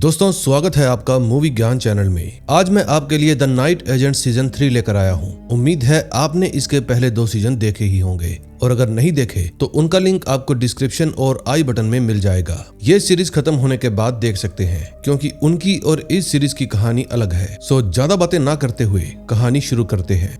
दोस्तों स्वागत है आपका मूवी ज्ञान चैनल में। आज मैं आपके लिए द नाइट एजेंट सीजन 3 लेकर आया हूँ। उम्मीद है आपने इसके पहले 2 सीजन देखे ही होंगे और अगर नहीं देखे तो उनका लिंक आपको डिस्क्रिप्शन और आई बटन में मिल जाएगा। ये सीरीज खत्म होने के बाद देख सकते हैं क्योंकि उनकी और इस सीरीज की कहानी अलग है। सो ज्यादा बातें ना करते हुए कहानी शुरू करते हैं।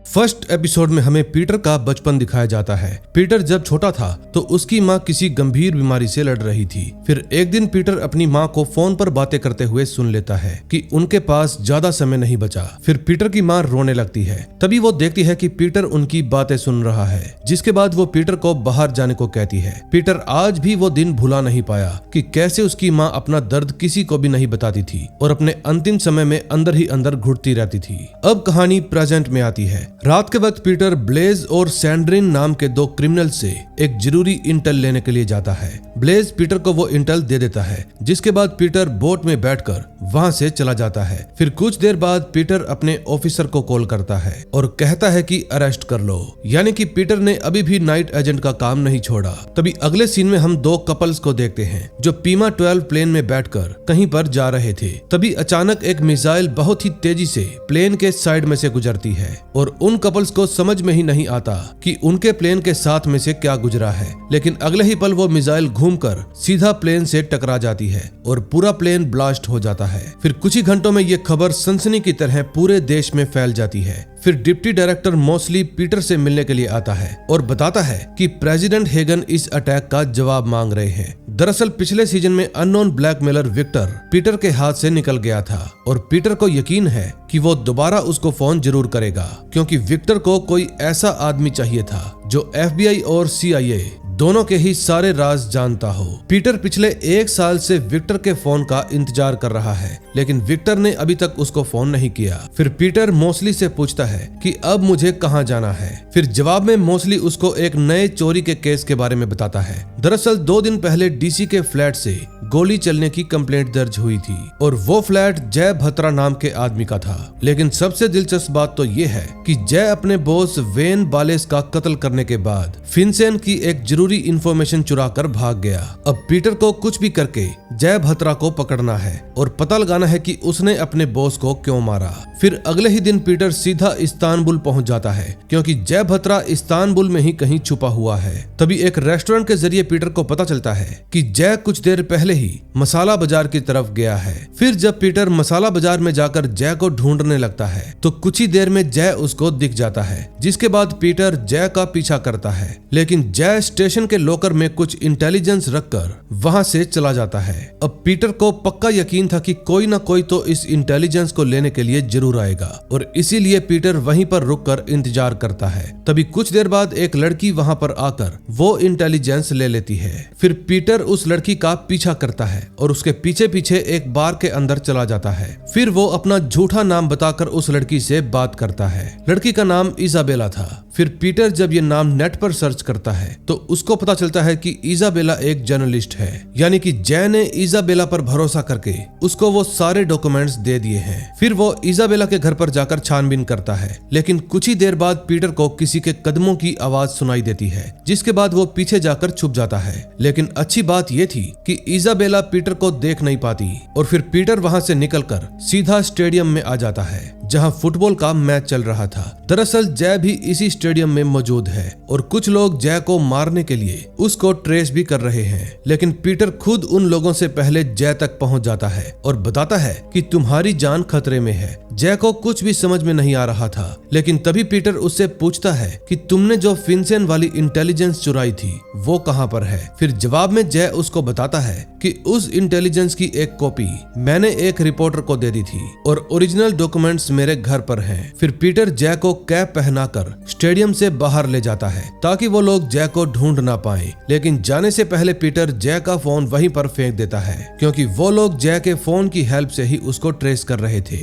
फर्स्ट एपिसोड में हमें पीटर का बचपन दिखाया जाता है। पीटर जब छोटा था तो उसकी माँ किसी गंभीर बीमारी से लड़ रही थी। फिर एक दिन पीटर अपनी माँ को फोन पर बातें करते हुए सुन लेता है कि उनके पास ज्यादा समय नहीं बचा। फिर पीटर की माँ रोने लगती है। तभी वो देखती है कि पीटर उनकी बातें सुन रहा है, जिसके बाद वो पीटर को बाहर जाने को कहती है। पीटर आज भी वो दिन भुला नहीं पाया कि कैसे उसकी माँ अपना दर्द किसी को भी नहीं बताती थी और अपने अंतिम समय में अंदर ही अंदर घुटती रहती थी। अब कहानी प्रेजेंट में आती है। रात के वक्त पीटर ब्लेज और सैंड्रिन नाम के 2 क्रिमिनल से एक जरूरी इंटेल लेने के लिए जाता है। ब्लेज पीटर को वो इंटेल दे देता है, जिसके बाद पीटर बोट में बैठकर वहां से चला जाता है। फिर कुछ देर बाद पीटर अपने ऑफिसर को कॉल करता है और कहता है कि अरेस्ट कर लो, यानी कि पीटर ने अभी भी नाइट एजेंट का काम नहीं छोड़ा। तभी अगले सीन में हम 2 कपल्स को देखते हैं जो पीमा 12 प्लेन में बैठकर कहीं पर जा रहे थे। तभी अचानक एक मिसाइल बहुत ही तेजी से प्लेन के साइड में से गुजरती है और उन कपल्स को समझ में ही नहीं आता कि उनके प्लेन के साथ में से क्या गुजरा है। लेकिन अगले ही पल वो मिसाइल घूमकर सीधा प्लेन से टकरा जाती है और पूरा प्लेन ब्लास्ट हो जाता है। फिर कुछ ही घंटों में ये खबर सनसनी की तरह पूरे देश में फैल जाती है। फिर डिप्टी डायरेक्टर मोस्ली पीटर से मिलने के लिए आता है और बताता है कि प्रेसिडेंट हेगन इस अटैक का जवाब मांग रहे हैं। दरअसल पिछले सीजन में अननोन ब्लैकमेलर विक्टर पीटर के हाथ से निकल गया था और पीटर को यकीन है कि वो दोबारा उसको फोन जरूर करेगा, क्योंकि विक्टर को कोई ऐसा आदमी चाहिए था जो FBI और CIA दोनों के ही सारे राज जानता हो। पीटर पिछले 1 साल से विक्टर के फोन का इंतजार कर रहा है, लेकिन विक्टर ने अभी तक उसको फोन नहीं किया। फिर पीटर मोस्ली से पूछता है कि अब मुझे कहां जाना है। फिर जवाब में मोस्ली उसको एक नए चोरी के केस के बारे में बताता है। दरअसल 2 दिन पहले DC के फ्लैट से गोली चलने की कंप्लेंट दर्ज हुई थी और वो फ्लैट जय भत्रा नाम के आदमी का था। लेकिन सबसे दिलचस्प बात तो ये है कि जय अपने बॉस वेन बालेस का कत्ल करने के बाद फिनसेन की एक जरूरी इंफॉर्मेशन चुरा कर भाग गया। अब पीटर को कुछ भी करके जय भत्रा को पकड़ना है और पता लगाना है कि उसने अपने बॉस को क्यों मारा। फिर अगले ही दिन पीटर सीधा इस्तांबुल पहुंच जाता है, क्योंकि जय भत्रा इस्तांबुल में ही कहीं छुपा हुआ है। तभी एक रेस्टोरेंट के जरिए पीटर को पता चलता है कि जय कुछ देर पहले ही मसाला बाजार की तरफ गया है। फिर जब पीटर मसाला बाजार में जाकर जय को ढूंढने लगता है तो कुछ ही देर में जय उसको दिख जाता है, जिसके बाद पीटर जय का पीछा करता है। लेकिन जय स्टेशन के लॉकर में कुछ इंटेलिजेंस रखकर वहां से चला जाता है। अब पीटर को पक्का यकीन था कि कोई ना कोई तो इस इंटेलिजेंस को लेने के लिए जरूर आएगा और इसीलिए पीटर वहीं पर रुककर इंतजार करता है। तभी कुछ देर बाद एक लड़की वहां पर आकर वो इंटेलिजेंस ले लेती है। फिर पीटर उस लड़की का पीछा करता है और उसके पीछे पीछे एक बार के अंदर चला जाता है। फिर वो अपना झूठा नाम बताकर उस लड़की से बात करता है। लड़की का नाम इजाबेला था। फिर पीटर जब ये नाम नेट पर सर्च करता है तो उसको पता चलता है कि इजाबेला एक जर्नलिस्ट है, यानी कि जय ने इजाबेला पर भरोसा करके उसको वो सारे डॉक्यूमेंट्स दे दिए हैं। फिर वो इजाबेला के घर पर जाकर छानबीन करता है, लेकिन कुछ ही देर बाद पीटर को किसी के कदमों की आवाज सुनाई देती है, जिसके बाद वो पीछे जाकर छुप जाता है। लेकिन अच्छी बात ये थी कि इजाबेला पीटर को देख नहीं पाती और फिर पीटर वहां से निकलकर सीधा स्टेडियम में आ जाता है जहां फुटबॉल का मैच चल रहा था। दरअसल जय भी इसी स्टेडियम में मौजूद है और कुछ लोग जय को मारने के लिए उसको ट्रेस भी कर रहे हैं। लेकिन पीटर खुद उन लोगों से पहले जय तक पहुंच जाता है और बताता है कि तुम्हारी जान खतरे में है। जय को कुछ भी समझ में नहीं आ रहा था, लेकिन तभी पीटर उससे पूछता है कि तुमने जो फिनसेन वाली इंटेलिजेंस चुराई थी वो कहां पर है। फिर जवाब में जय उसको बताता है कि उस इंटेलिजेंस की एक कॉपी मैंने एक रिपोर्टर को दे दी थी और ओरिजिनल डॉक्यूमेंट्स मेरे घर पर हैं। फिर पीटर जय को कैप पहनाकर स्टेडियम से बाहर ले जाता है ताकि वो लोग जय को ढूंढ ना पाए। लेकिन जाने से पहले पीटर जय का फोन वहीं पर फेंक देता है, क्योंकि वो लोग जय के फोन की हेल्प से ही उसको ट्रेस कर रहे थे।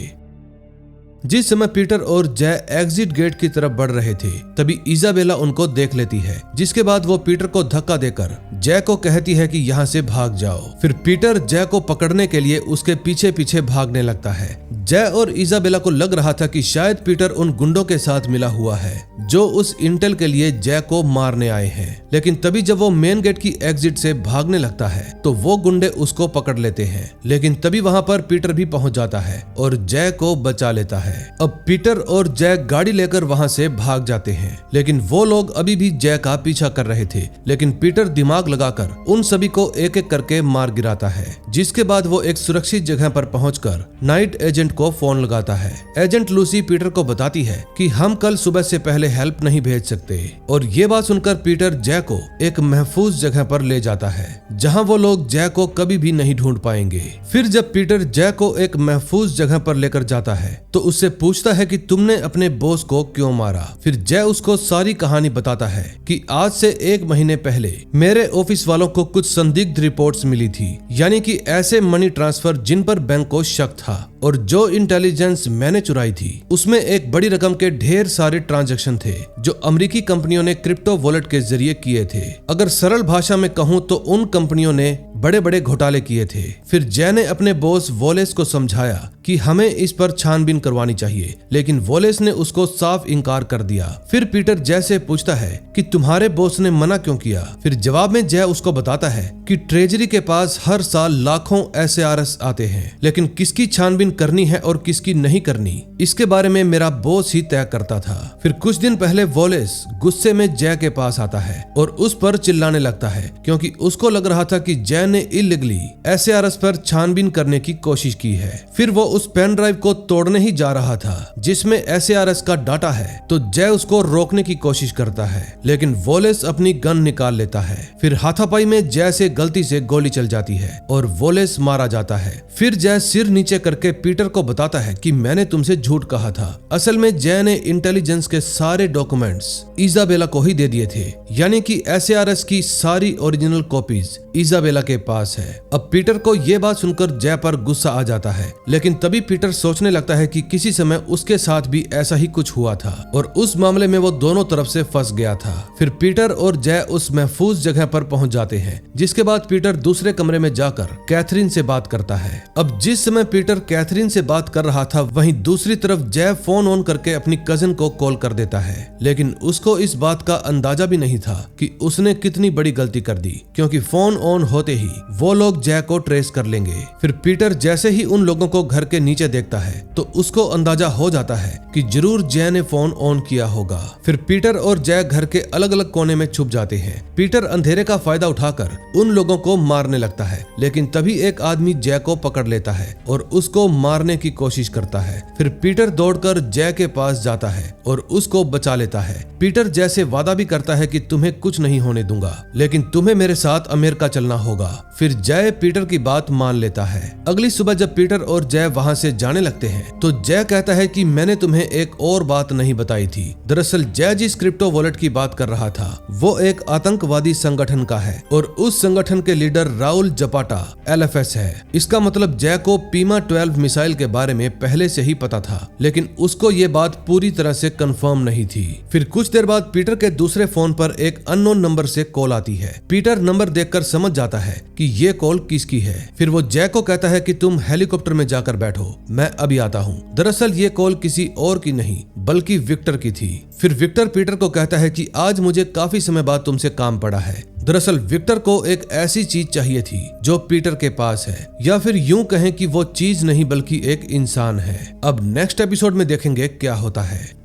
जिस समय पीटर और जय एग्जिट गेट की तरफ बढ़ रहे थे तभी इजाबेला उनको देख लेती है, जिसके बाद वो पीटर को धक्का देकर जय को कहती है कि यहाँ से भाग जाओ। फिर पीटर जय को पकड़ने के लिए उसके पीछे पीछे भागने लगता है। जय और इजाबेला को लग रहा था कि शायद पीटर उन गुंडों के साथ मिला हुआ है जो उस इंटेल के लिए जय को मारने आए हैं, लेकिन तभी जब वो मेन गेट की एग्जिट से भागने लगता है तो वो गुंडे उसको पकड़ लेते हैं। लेकिन तभी वहाँ पर पीटर भी पहुँच जाता है और जय को बचा लेता है। अब पीटर और जय गाड़ी लेकर वहाँ से भाग जाते हैं, लेकिन वो लोग अभी भी जय का पीछा कर रहे थे। लेकिन पीटर दिमाग लगाकर उन सभी को एक एक करके मार गिराता है, जिसके बाद वो एक सुरक्षित जगह पर पहुंचकर नाइट एजेंट को फोन लगाता है। एजेंट लूसी पीटर को बताती है कि हम कल सुबह से पहले हेल्प नहीं भेज सकते, और ये बात सुनकर पीटर जय को एक महफूज जगह पर ले जाता है जहां वो लोग जय को कभी भी नहीं ढूंढ पाएंगे। फिर जब पीटर जय को एक महफूज जगह पर लेकर जाता है तो उससे पूछता है कि तुमने अपने बॉस को क्यों मारा। फिर जय उसको सारी कहानी बताता है कि आज से 1 महीने पहले मेरे ऑफिस वालों को कुछ संदिग्ध रिपोर्ट्स मिली थी, यानी कि ऐसे मनी ट्रांसफर जिन पर बैंक को शक था, और जो इंटेलिजेंस मैंने चुराई थी उसमें एक बड़ी रकम के ढेर सारे ट्रांजैक्शन थे जो अमेरिकी कंपनियों ने क्रिप्टो वॉलेट के जरिए किए थे। अगर सरल भाषा में कहूँ तो उन कंपनियों ने बड़े बड़े घोटाले किए थे। फिर जय ने अपने बॉस वॉलेस को समझाया कि हमें इस पर छानबीन करवानी चाहिए, लेकिन वॉलेस ने उसको साफ इनकार कर दिया। फिर पीटर जय से पूछता है कि तुम्हारे बॉस ने मना क्यों किया। फिर जवाब में जय उसको बताता है कि ट्रेजरी के पास हर साल लाखों SARS आते हैं, लेकिन किसकी छानबीन करनी है और किसकी नहीं करनी इसके बारे में मेरा बॉस ही तय करता था। फिर कुछ दिन पहले वॉलेस गुस्से में जय के पास आता है और उस पर चिल्लाने लगता है, क्योंकि उसको लग रहा था कि जय ने इलीगली SARS पर छानबीन करने की कोशिश की है। फिर वो उस पेन ड्राइव को तोड़ने ही जा रहा था जिसमें SARS का डाटा है, तो जय उसको रोकने की कोशिश करता है, लेकिन वॉलेस अपनी गन निकाल लेता है। फिर हाथापाई में जय से गलती से गोली चल जाती है और वॉलेस मारा जाता है। फिर जय सिर नीचे करके पीटर को बताता है कि मैंने तुमसे झूठ कहा था। असल में जय ने इंटेलिजेंस के सारे डॉक्यूमेंट्स इजाबेला को ही दे दिए थे, यानी कि SARS की सारी ओरिजिनल कॉपीज इजाबेला के पास है। अब पीटर को ये बात सुनकर जय पर गुस्सा आ जाता है, लेकिन तभी पीटर सोचने लगता है कि किसी समय उसके साथ भी ऐसा ही कुछ हुआ था और उस मामले में वो दोनों तरफ से फंस गया था। फिर पीटर और जय उस महफूज जगह पर पहुंच जाते हैं, जिसके बाद पीटर दूसरे कमरे में जाकर कैथरीन से बात करता है। अब जिस समय पीटर कैथरीन से बात कर रहा था, वहीं दूसरी तरफ जय फोन ऑन करके अपनी कजिन को कॉल कर देता है, लेकिन उसको इस बात का अंदाजा भी नहीं था कि उसने कितनी बड़ी गलती कर दी, क्योंकि फोन ऑन होते ही वो लोग जय को ट्रेस कर लेंगे। फिर पीटर जैसे ही उन लोगों को घर के नीचे देखता है तो उसको अंदाजा हो जाता है कि जरूर जय ने फोन ऑन किया होगा। फिर पीटर और जय घर के अलग अलग कोने में छुप जाते हैं। पीटर अंधेरे का फायदा उठाकर उन लोगों को मारने लगता है, लेकिन तभी एक आदमी जय को पकड़ लेता है और उसको मारने की कोशिश करता है। फिर पीटर दौड़कर जय के पास जाता है और उसको बचा लेता है। पीटर जय से वादा भी करता है कि तुम्हें कुछ नहीं होने दूंगा, लेकिन तुम्हें मेरे साथ अमेरिका चलना होगा। फिर जय पीटर की बात मान लेता है। अगली सुबह जब पीटर और जय वहाँ से जाने लगते हैं तो जय कहता है कि मैंने तुम्हें एक और बात नहीं बताई थी। दरअसल जय जिस क्रिप्टो वॉलेट की बात कर रहा था वो एक आतंकवादी संगठन का है और उस संगठन के लीडर राउल जपाटा LFS है। इसका मतलब जय को पीमा 12 मिसाइल के बारे में पहले से ही पता था, लेकिन उसको ये बात पूरी तरह से कंफर्म नहीं थी। फिर कुछ देर बाद पीटर के दूसरे फोन पर एक अननोन नंबर से कॉल आती है। पीटर नंबर देखकर समझ जाता है कि ये कॉल किसकी है। फिर वो जय को कहता है कि तुम हेलीकॉप्टर में जाकर बैठो, मैं अभी आता हूँ। दरअसल ये कॉल किसी और की नहीं बल्कि विक्टर की थी। फिर विक्टर पीटर को कहता है कि आज मुझे काफी समय बाद तुमसे काम पड़ा है। दरअसल विक्टर को एक ऐसी चीज चाहिए थी जो पीटर के पास है, या फिर यूं कहें कि वो चीज नहीं बल्कि एक इंसान है। अब नेक्स्ट एपिसोड में देखेंगे क्या होता है।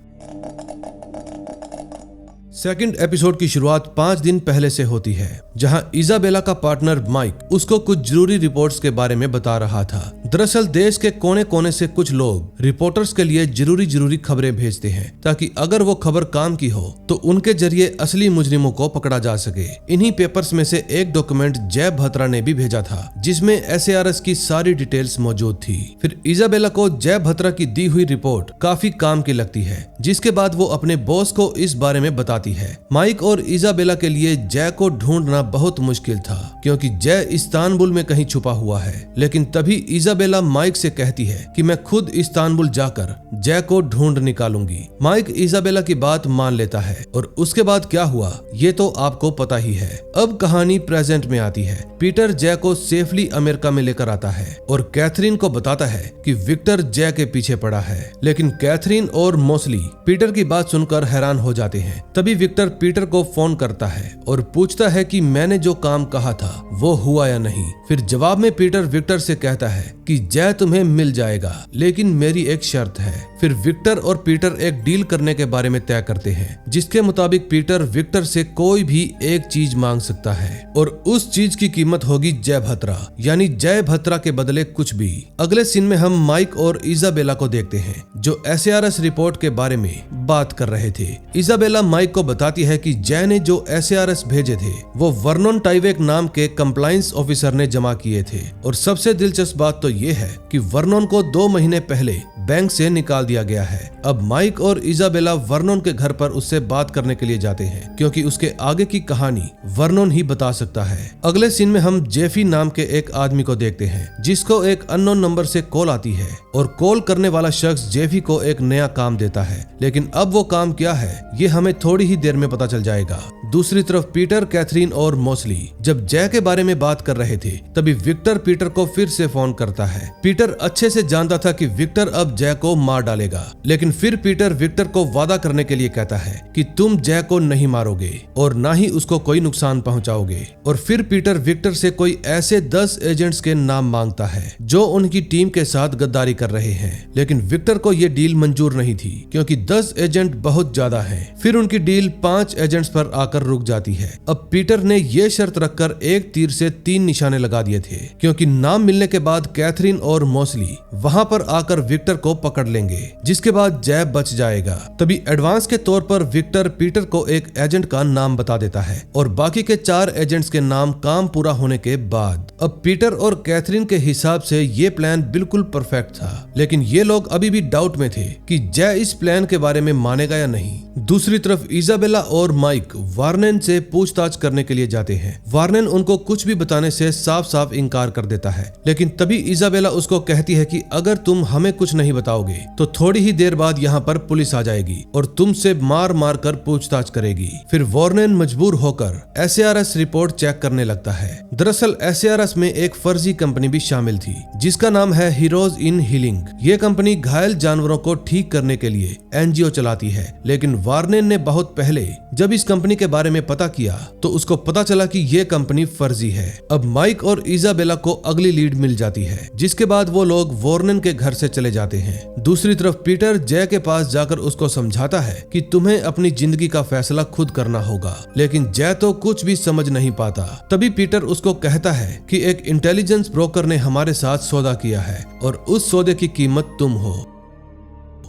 सेकंड एपिसोड की शुरुआत 5 दिन पहले से होती है, जहां इजाबेला का पार्टनर माइक उसको कुछ जरूरी रिपोर्ट्स के बारे में बता रहा था। दरअसल देश के कोने कोने से कुछ लोग रिपोर्टर्स के लिए जरूरी खबरें भेजते हैं, ताकि अगर वो खबर काम की हो तो उनके जरिए असली मुजरिमों को पकड़ा जा सके। इन्हीं पेपर्स में से एक डॉक्यूमेंट जय भत्रा ने भी भेजा था, जिसमें SARS की सारी डिटेल्स मौजूद थी। फिर इजाबेला को जय भत्रा की दी हुई रिपोर्ट काफी काम की लगती है, जिसके बाद वो अपने बॉस को इस बारे में बताती है। माइक और इजाबेला के लिए जय को ढूंढना बहुत मुश्किल था, क्योंकि जय इस्तांबुल में कहीं छुपा हुआ है। लेकिन तभी इजाबेला माइक से कहती है कि मैं खुद इस्तांबुल जाकर जय को ढूंढ निकालूंगी। माइक इजाबेला की बात मान लेता है और उसके बाद क्या हुआ ये तो आपको पता ही है। अब कहानी प्रेजेंट में आती है। पीटर जय को सेफली अमेरिका में लेकर आता है और कैथरीन को बताता है कि विक्टर जय के पीछे पड़ा है। लेकिन कैथरीन और मोस्ली पीटर की बात सुनकर हैरान हो जाते हैं। तभी विक्टर पीटर को फोन करता है और पूछता है कि मैंने जो काम कहा था वो हुआ या नहीं। फिर जवाब में पीटर विक्टर से कहता है कि जय तुम्हें मिल जाएगा, लेकिन मेरी एक शर्त है। फिर विक्टर और पीटर एक डील करने के बारे में तय करते हैं, जिसके मुताबिक पीटर विक्टर से कोई भी एक चीज मांग सकता है और उस चीज की कीमत होगी जय भत्रा, यानी जय भत्रा के बदले कुछ भी। अगले सीन में हम माइक और इजाबेला को देखते हैं जो SARS रिपोर्ट के बारे में बात कर रहे थे। इजाबेला माइक को बताती है कि जय ने जो SARS भेजे थे वो वर्नोन टाइवेक नाम के कंप्लायंस ऑफिसर ने जमा किए थे। और सबसे दिलचस्प बात तो ये है कि वर्नोन को 2 महीने पहले बैंक से निकाल दिया गया है। अब माइक और इजाबेला वर्नोन के घर पर उससे बात करने के लिए जाते हैं, क्योंकि उसके आगे की कहानी वर्नोन ही बता सकता है। अगले सीन में हम जेफी नाम के एक आदमी को देखते हैं, जिसको एक अननोन नंबर से कॉल आती है और कॉल करने वाला शख्स जेफी को एक नया काम देता है। लेकिन अब वो काम क्या है ये हमें थोड़ी ही देर में पता चल जाएगा। दूसरी तरफ पीटर, कैथरीन और मोस्ली जब जय के बारे में बात कर रहे थे, तभी विक्टर पीटर को फिर से फोन करता है। पीटर अच्छे से जानता था कि विक्टर अब जय को मार डालेगा, लेकिन फिर पीटर विक्टर को वादा करने के लिए कहता है कि तुम जय को नहीं मारोगे और ना ही उसको कोई नुकसान पहुंचाओगे। और फिर पीटर विक्टर से कोई ऐसे 10 एजेंट्स के नाम मांगता है जो उनकी टीम के साथ गद्दारी कर रहे हैं। लेकिन विक्टर को यह डील मंजूर नहीं थी, क्योंकि 10 एजेंट बहुत ज्यादा हैं। फिर उनकी डील 5 एजेंट्स पर आकर रुक जाती है। अब पीटर ने यह शर्त रखकर एक तीर से 3 निशाने लगा दिए थे, क्योंकि नाम मिलने के बाद कैथरीन और मोस्ली वहां पर आकर विक्टर को पकड़ लेंगे, जिसके बाद जय बच जाएगा। तभी एडवांस के तौर पर विक्टर पीटर को एक एजेंट का नाम बता देता है और बाकी के 4 एजेंट्स के नाम काम पूरा होने के बाद। अब पीटर और कैथरीन के हिसाब से ये प्लान बिल्कुल परफेक्ट था, लेकिन ये लोग अभी भी डाउट में थे कि जय इस प्लान के बारे में मानेगा या नहीं। दूसरी तरफ इजाबेला और माइक वार्नेन से पूछताछ करने के लिए जाते हैं। वार्नेन उनको कुछ भी बताने से साफ साफ इनकार कर देता है, लेकिन तभी इजाबेला उसको कहती है कि अगर तुम हमें कुछ नहीं बताओगे तो थोड़ी ही देर बाद यहाँ पर पुलिस आ जाएगी और तुमसे मार मार कर पूछताछ करेगी। फिर वार्नेन मजबूर होकर SARS रिपोर्ट चेक करने लगता है। दरअसल SARS में एक फर्जी कंपनी भी शामिल थी, जिसका नाम है हीरोज इन हीलिंग। ये कंपनी घायल जानवरों को ठीक करने के लिए NGO चलाती है। लेकिन वार्नेन ने बहुत पहले जब इस कंपनी के बारे में पता किया तो उसको पता चला कि ये कंपनी फर्जी है। अब माइक और इजाबेला को अगली लीड मिल जाती है, जिसके बाद वो लोग वार्नेन के घर से चले जाते हैं। दूसरी तरफ पीटर जय के पास जाकर उसको समझाता है कि तुम्हें अपनी जिंदगी का फैसला खुद करना होगा, लेकिन जय तो कुछ भी समझ नहीं पाता। तभी पीटर उसको कहता है कि एक इंटेलिजेंस ब्रोकर ने हमारे साथ सौदा किया है और उस सौदे की कीमत तुम हो।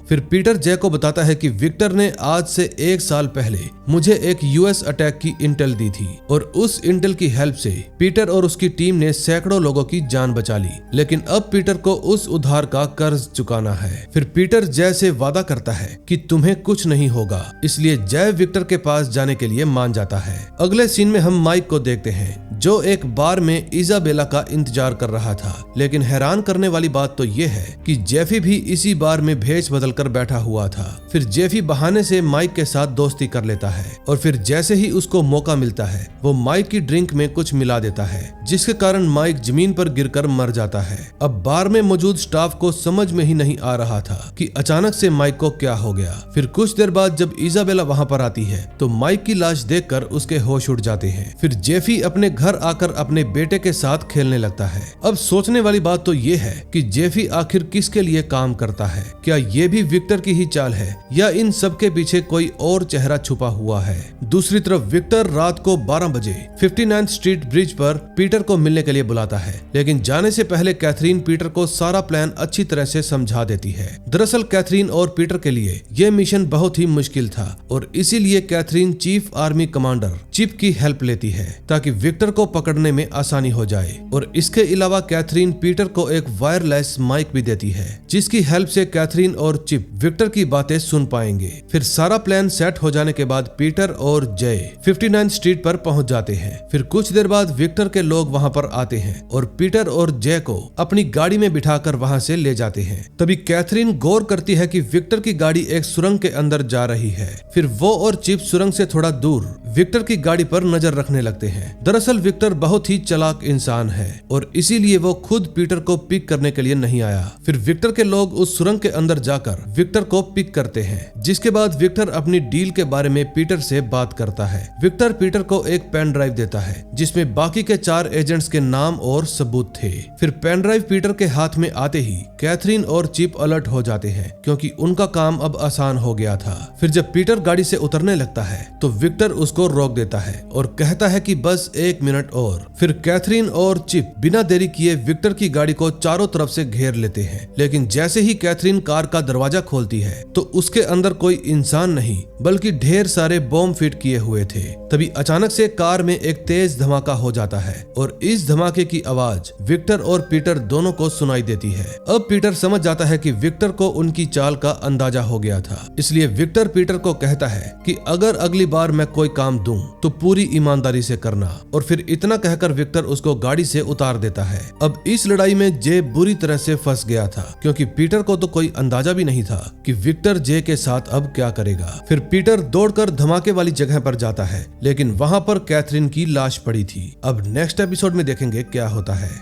फिर पीटर जय को बताता है कि विक्टर ने आज से 1 साल पहले मुझे एक US अटैक की इंटेल दी थी और उस इंटेल की हेल्प से पीटर और उसकी टीम ने सैकड़ों लोगों की जान बचा ली। लेकिन अब पीटर को उस उधार का कर्ज चुकाना है। फिर पीटर जय से वादा करता है कि तुम्हें कुछ नहीं होगा, इसलिए जय विक्टर के पास जाने के लिए मान जाता है। अगले सीन में हम माइक को देखते हैं, जो एक बार में इजाबेला का इंतजार कर रहा था। लेकिन हैरान करने वाली बात तो ये है कि जेफी भी इसी बार में भेष बदल कर बैठा हुआ था। फिर जेफी बहाने से माइक के साथ दोस्ती कर लेता है और फिर जैसे ही उसको मौका मिलता है वो माइक की ड्रिंक में कुछ मिला देता है, जिसके कारण माइक जमीन पर गिरकर मर जाता है। अब बार में मौजूद स्टाफ को समझ में ही नहीं आ रहा था कि अचानक से माइक को क्या हो गया। फिर कुछ देर बाद जब इजाबेला वहां पर आती है तो माइक की लाश देखकर उसके होश उड़ जाते हैं। फिर जेफी अपने घर आकर अपने बेटे के साथ खेलने लगता है। अब सोचने वाली बात तो ये है कि जेफी आखिर किसके लिए काम करता है? क्या ये भी विक्टर की ही चाल है या इन सब के पीछे कोई और चेहरा छुपा हुआ है? दूसरी तरफ विक्टर रात को 12 बजे 59th स्ट्रीट ब्रिज पर पीटर को मिलने के लिए बुलाता है, लेकिन जाने से पहले कैथरीन पीटर को सारा प्लान अच्छी तरह से समझा देती है। दरअसल कैथरीन और पीटर के लिए यह मिशन बहुत ही मुश्किल था और इसीलिए Catherine chief army commander Chip की हेल्प लेती है ताकि विक्टर को पकड़ने में आसानी हो जाए। और इसके अलावा कैथरीन पीटर को एक वायरलेस माइक भी देती है, जिसकी हेल्प से कैथरीन और चिप विक्टर की बातें सुन पाएंगे। फिर सारा प्लान सेट हो जाने के बाद पीटर और जय 59 स्ट्रीट पर पहुंच जाते हैं। फिर कुछ देर बाद विक्टर के लोग वहां पर आते हैं और पीटर और जय को अपनी गाड़ी में बिठाकर वहां से ले जाते हैं। तभी कैथरीन गौर करती है कि विक्टर की गाड़ी एक सुरंग के अंदर जा रही है। फिर वो और चिप सुरंग से थोड़ा दूर विक्टर की गाड़ी पर नजर रखने लगते हैं। दरअसल विक्टर बहुत ही चालाक इंसान है और इसीलिए वो खुद पीटर को पिक करने के लिए नहीं आया। फिर विक्टर के लोग उस सुरंग के अंदर जाकर विक्टर को पिक करते हैं, जिसके बाद विक्टर अपनी डील के बारे में पीटर से बात करता है। विक्टर पीटर को एक पेन ड्राइव देता है जिसमें बाकी के 4 एजेंट्स के नाम और सबूत थे। फिर पेन ड्राइव पीटर के हाथ में आते ही कैथरीन और चिप अलर्ट हो जाते हैं, क्योंकि उनका काम अब आसान हो गया था। फिर जब पीटर गाड़ी से उतरने लगता है तो विक्टर उसको रोक देता है और कहता है कि बस 1 मिनट और। फिर कैथरीन और चिप बिना देरी किए विक्टर की गाड़ी को चारों तरफ से घेर लेते हैं, लेकिन जैसे ही कैथरीन कार का दरवाजा खोलती है तो उसके अंदर कोई इंसान नहीं बल्कि ढेर सारे बॉम्ब फिट किए हुए थे। तभी अचानक से कार में एक तेज धमाका हो जाता है और इस धमाके की आवाज विक्टर और पीटर दोनों को सुनाई देती है। अब पीटर समझ जाता है कि विक्टर को उनकी चाल का अंदाजा हो गया था, इसलिए विक्टर पीटर को कहता है कि अगर अगली बार मैं कोई काम दूं तो पूरी ईमानदारी से करना। और फिर इतना कहकर विक्टर उसको गाड़ी से उतार देता है। अब इस लड़ाई में जे बुरी तरह से फंस गया था, क्योंकि पीटर को तो कोई अंदाजा भी नहीं था कि विक्टर जे के साथ अब क्या करेगा। फिर पीटर दौड़कर धमाके वाली जगह पर जाता है, लेकिन वहां पर कैथरीन की लाश पड़ी थी। अब नेक्स्ट एपिसोड में देखेंगे क्या होता है।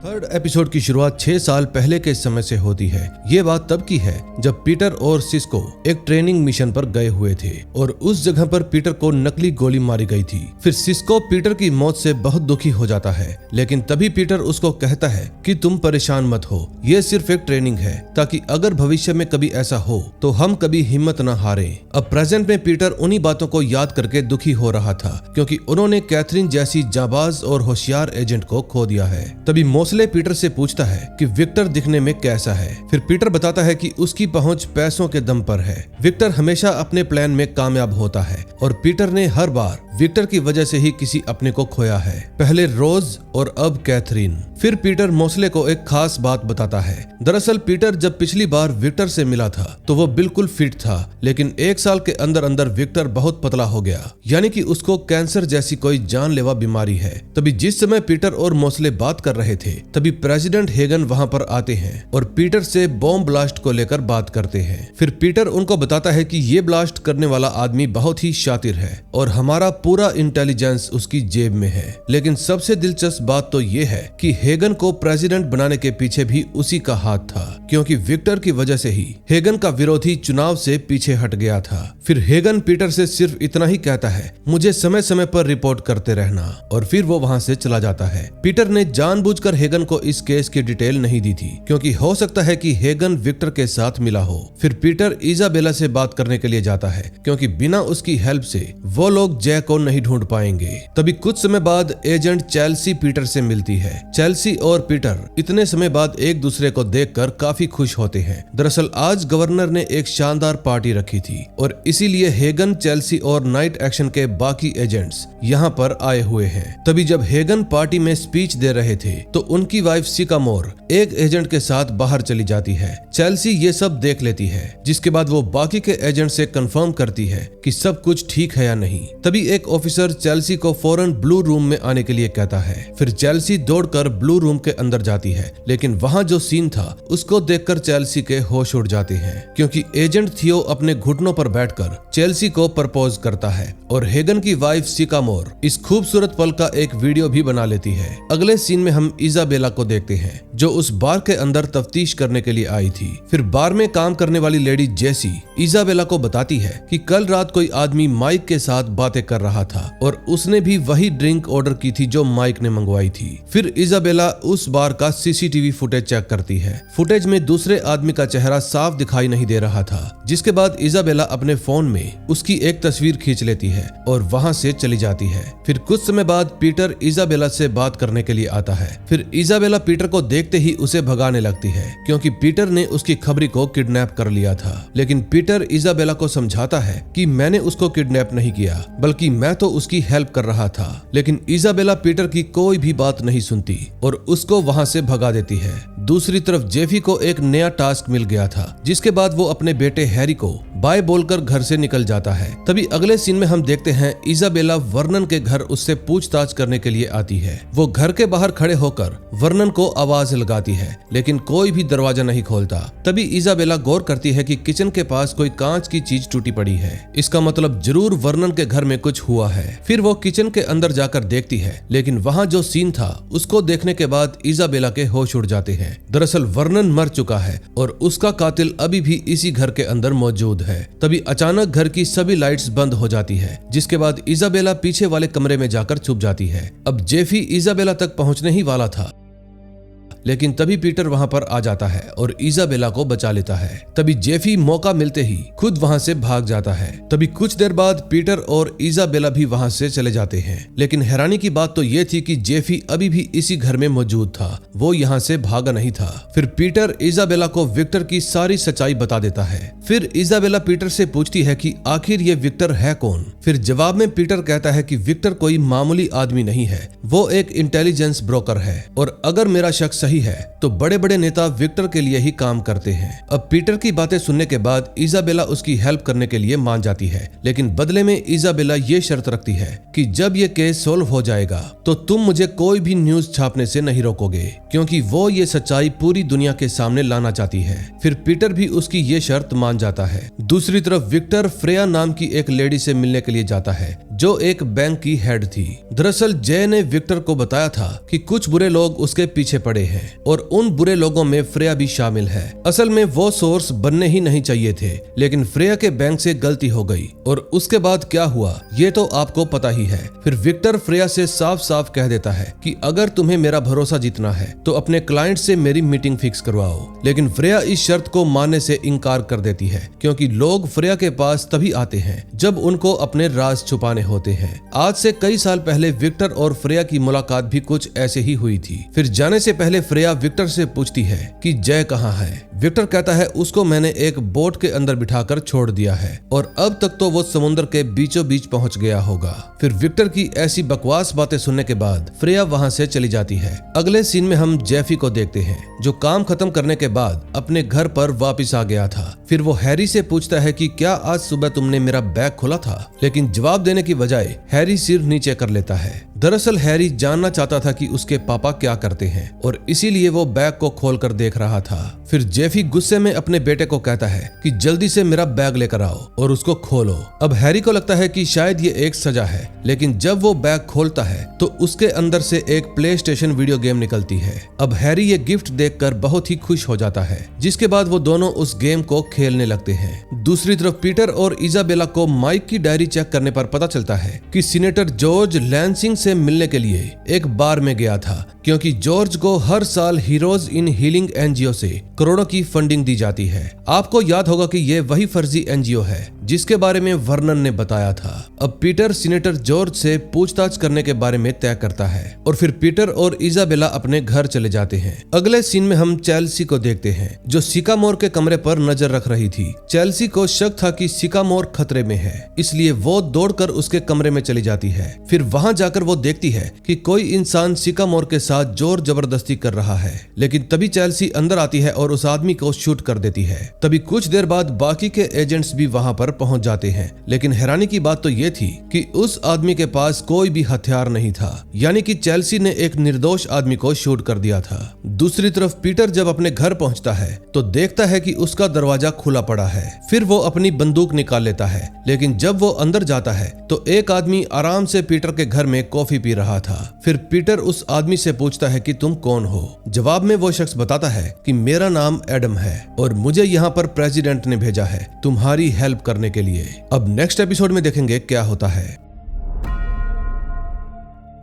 थर्ड एपिसोड की शुरुआत 6 साल पहले के समय से होती है। ये बात तब की है जब पीटर और सिस्को एक ट्रेनिंग मिशन पर गए हुए थे और उस जगह पर पीटर को नकली गोली मारी गई थी। फिर सिस्को पीटर की मौत से बहुत दुखी हो जाता है, लेकिन तभी पीटर उसको कहता है कि तुम परेशान मत हो, ये सिर्फ एक ट्रेनिंग है ताकि अगर भविष्य में कभी ऐसा हो तो हम कभी हिम्मत न हारें। अब प्रेजेंट में पीटर उन्हीं बातों को याद करके दुखी हो रहा था, क्योंकि उन्होंने कैथरीन जैसी जाबाज और होशियार एजेंट को खो दिया है। तभी मोस्ले पीटर से पूछता है कि विक्टर दिखने में कैसा है। फिर पीटर बताता है कि उसकी पहुंच पैसों के दम पर है। विक्टर हमेशा अपने प्लान में कामयाब होता है और पीटर ने हर बार विक्टर की वजह से ही किसी अपने को खोया है, पहले रोज और अब कैथरीन। फिर पीटर मोस्ले को एक खास बात बताता है। दरअसल पीटर जब पिछली बार विक्टर से मिला था तो वो बिल्कुल फिट था, लेकिन 1 साल के अंदर अंदर विक्टर बहुत पतला हो गया, यानी कि उसको कैंसर जैसी कोई जानलेवा बीमारी है। तभी जिस समय पीटर और मोस्ले बात कर रहे थे तभी प्रेसिडेंट हेगन वहां पर आते हैं और पीटर से बॉम्ब ब्लास्ट को लेकर बात करते हैं। फिर पीटर उनको बताता है कि ये ब्लास्ट करने वाला आदमी बहुत ही शातिर है और हमारा पूरा इंटेलिजेंस उसकी जेब में है। लेकिन सबसे दिलचस्प बात तो ये है कि हेगन को प्रेसिडेंट बनाने के पीछे भी उसी का हाथ था, क्योंकि विक्टर की वजह से ही हेगन का विरोधी चुनाव से पीछे हट गया था। फिर हेगन पीटर से सिर्फ इतना ही कहता है, मुझे समय समय पर रिपोर्ट करते रहना, और फिर वो वहां से चला जाता है। पीटर ने जानबूझकर हेगन को इस केस की डिटेल नहीं दी थी, क्योंकि हो सकता है कि हेगन विक्टर के साथ मिला हो। फिर पीटर इजाबेला से बात करने के लिए जाता है, क्योंकि बिना उसकी हेल्प से वो लोग जय को नहीं ढूंढ पाएंगे। तभी कुछ समय बाद एजेंट चेल्सी पीटर से मिलती है। चेल्सी और पीटर इतने समय बाद एक दूसरे को देखकर काफी खुश होते हैं। दरअसल आज गवर्नर ने एक शानदार पार्टी रखी थी और इसीलिए हेगन, चेल्सी और नाइट एक्शन के बाकी एजेंट्स यहाँ पर आए हुए हैं। तभी जब हेगन पार्टी में स्पीच दे रहे थे तो उनकी वाइफ सिकामोर एक एजेंट के साथ बाहर चली जाती है। चेल्सी ये सब देख लेती है, जिसके बाद वो बाकी के एजेंट से कंफर्म करती है कि सब कुछ ठीक है या नहीं। तभी एक ऑफिसर चेल्सी को फौरन ब्लू रूम में आने के लिए कहता है। फिर चेल्सी दौड़कर ब्लू रूम के अंदर जाती है, लेकिन वहां जो सीन था उसको देखकर चेल्सी के होश उड़ जाते हैं, क्योंकि एजेंट थियो अपने घुटनों पर बैठकर चेल्सी को प्रपोज करता है और हेगन की वाइफ सिकामोर इस खूबसूरत पल का एक वीडियो भी बना लेती है। अगले सीन में हम इजाबेला को देखते हैं, जो उस बार के अंदर तफ्तीश करने के लिए आई थी। फिर बार में काम करने वाली लेडी जेसी इजाबेला को बताती है कि कल रात कोई आदमी माइक के साथ बातें कर रहा था और उसने भी वही ड्रिंक ऑर्डर की थी जो माइक ने मंगवाई थी। फिर इजाबेला उस बार का सीसीटीवी फुटेज चेक करती है। फुटेज में उन्हें दूसरे आदमी का चेहरा साफ दिखाई नहीं दे रहा था। जिसके बाद इजाबेला अपने फोन में उसकी एक तस्वीर खींच लेती है और वहां से चली जाती है। फिर कुछ समय बाद पीटर इजाबेला से बात करने के लिए आता है। फिर इजाबेला पीटर को देखते ही उसे भगाने लगती है क्योंकि पीटर ने उसकी खबरी को किडनैप कर लिया था। लेकिन पीटर इजाबेला को समझाता है कि मैंने उसको किडनैप नहीं किया, बल्कि मैं तो उसकी हेल्प कर रहा था। लेकिन इजाबेला पीटर की कोई भी बात नहीं सुनती और उसको वहां से भगा देती है। दूसरी तरफ जेफी को एक नया टास्क मिल गया था, जिसके बाद वो अपने बेटे हैरी को बाय बोलकर घर से निकल जाता है। तभी अगले सीन में हम देखते हैं इजाबेला वर्नन के घर उससे पूछताछ करने के लिए आती है। वो घर के बाहर खड़े होकर वर्नन को आवाज लगाती है, लेकिन कोई भी दरवाजा नहीं खोलता। तभी इजाबेला गौर करती है कि किचन के पास कोई कांच की चीज टूटी पड़ी है। इसका मतलब जरूर वर्नन के घर में कुछ हुआ है। फिर वो किचन के अंदर जाकर देखती है, लेकिन वहाँ जो सीन था उसको देखने के बाद इजाबेला के होश उड़ जाते हैं। दरअसल वर्नन मर चुका है और उसका कातिल अभी भी इसी घर के अंदर मौजूद है। तभी अचानक घर की सभी लाइट्स बंद हो जाती है, जिसके बाद इजाबेला पीछे वाले कमरे में जाकर छुप जाती है। अब जेफी इजाबेला तक पहुंचने ही वाला था, लेकिन तभी पीटर वहां पर आ जाता है और इजाबेला को बचा लेता है। तभी जेफी मौका मिलते ही खुद वहां से भाग जाता है। तभी कुछ देर बाद पीटर और इजाबेला भी वहां से चले जाते हैं। लेकिन हैरानी की बात तो ये थी कि जेफी अभी भी इसी घर में मौजूद था, वो यहाँ से भागा नहीं था। फिर पीटर इजाबेला को विक्टर की सारी सच्चाई बता देता है। फिर इजाबेला पीटर से पूछती है कि आखिर ये विक्टर है कौन। फिर जवाब में पीटर कहता है कि विक्टर कोई मामूली आदमी नहीं है, वो एक इंटेलिजेंस ब्रोकर है और अगर मेरा शक सही है तो बड़े बड़े नेता विक्टर के लिए ही काम करते हैं। अब पीटर की बातें सुनने के बाद इजाबेला उसकी हेल्प करने के लिए मान जाती है, लेकिन बदले में इजाबेला ये शर्त रखती है कि जब ये केस सोल्व हो जाएगा तो तुम मुझे कोई भी न्यूज छापने से नहीं रोकोगे, क्योंकि वो ये सच्चाई पूरी दुनिया के सामने लाना चाहती है। फिर पीटर भी उसकी ये शर्त मान जाता है। दूसरी तरफ विक्टर फ्रेया नाम की एक लेडी से मिलने के लिए जाता है, जो एक बैंक की हेड थी। दरअसल जय ने विक्टर को बताया था कि कुछ बुरे लोग उसके पीछे पड़े हैं और उन बुरे लोगों में फ्रेया भी शामिल है। असल में वो सोर्स बनने ही नहीं चाहिए थे, लेकिन फ्रेया के बैंक से गलती हो गई और उसके बाद क्या हुआ ये तो आपको पता ही है। फिर विक्टर फ्रेया से साफ साफ कह देता है कि अगर तुम्हें मेरा भरोसा जीतना है तो अपने क्लाइंट से मेरी मीटिंग फिक्स करवाओ। लेकिन फ्रेया इस शर्त को मानने से इनकार कर देती है, क्योंकि लोग फ्रेया के पास तभी आते हैं जब उनको अपने राज छुपाने होते हैं। आज से कई साल पहले विक्टर और फ्रेया की मुलाकात भी कुछ ऐसे ही हुई थी। फिर जाने से पहले फ्रेया विक्टर से पूछती है कि जय कहाँ है। विक्टर कहता है उसको मैंने एक बोट के अंदर बिठाकर छोड़ दिया है और अब तक तो वो समुद्र के बीचों बीच पहुंच गया होगा। फिर विक्टर की ऐसी बकवास बातें सुनने के बाद फ्रेया वहां से चली जाती है। अगले सीन में हम जेफी को देखते हैं, जो काम खत्म करने के बाद अपने घर पर वापिस आ गया था। फिर वो हैरी से पूछता है कि क्या आज सुबह तुमने मेरा बैग खोला था, लेकिन जवाब देने की बजाय हैरी सिर नीचे कर लेता है। दरअसल हैरी जानना चाहता था कि उसके पापा क्या करते हैं और इसीलिए वो बैग को खोलकर देख रहा था। फिर जेफी गुस्से में अपने बेटे को कहता है कि जल्दी से मेरा बैग लेकर आओ और उसको खोलो। अब हैरी को लगता है कि शायद ये एक सजा है, लेकिन जब वो बैग खोलता है तो उसके अंदर से एक प्ले स्टेशन वीडियो गेम निकलती है। अब हैरी ये गिफ्ट देखकर बहुत ही खुश हो जाता है, जिसके बाद वो दोनों उस गेम को खेलने लगते हैं। दूसरी तरफ पीटर और इजाबेला को माइक की डायरी चेक करने पर पता चलता है कि सीनेटर जॉर्ज लैंसिंग से मिलने के लिए एक बार में गया था, क्योंकि जॉर्ज को हर साल हीरोज इन हीलिंग एनजीओ से करोड़ों की फंडिंग दी जाती है। आपको याद होगा कि ये वही फर्जी एनजीओ है जिसके बारे में वर्नन ने बताया था। अब पीटर सीनेटर जॉर्ज से पूछताछ करने के बारे में तय करता है और फिर पीटर और इजाबेला अपने घर चले जाते हैं। अगले सीन में हम चेल्सी को देखते हैं, जो सिकामोर के कमरे पर नजर रख रही थी। चेल्सी को शक था कि सिकामोर खतरे में है, इसलिए वो दौड़कर उसके कमरे में चली जाती है। फिर वहां जाकर वो देखती है कि कोई इंसान सिकामोर के साथ जोर जबरदस्ती कर रहा है, लेकिन तभी चेल्सी अंदर आती है और उस आदमी को शूट कर देती है। तभी कुछ देर बाद बाकी के एजेंट्स भी वहां पर पहुंच जाते हैं, लेकिन हैरानी की बात तो ये थी कि उस आदमी के पास कोई भी हथियार नहीं था, यानी कि चेल्सी ने एक निर्दोष आदमी को शूट कर दिया था। दूसरी तरफ पीटर जब अपने घर पहुंचता है तो देखता है कि उसका दरवाजा खुला पड़ा है। फिर वो अपनी बंदूक निकाल लेता है, लेकिन जब वो अंदर जाता है तो एक आदमी आराम से पीटर के घर में कॉफी पी रहा था। फिर पीटर उस आदमी से पूछता है कि तुम कौन हो। जवाब में वो शख्स बताता है कि मेरा नाम एडम है और मुझे यहाँ पर प्रेसिडेंट ने भेजा है तुम्हारी हेल्प करने के लिए। अब नेक्स्ट एपिसोड में देखेंगे क्या होता है।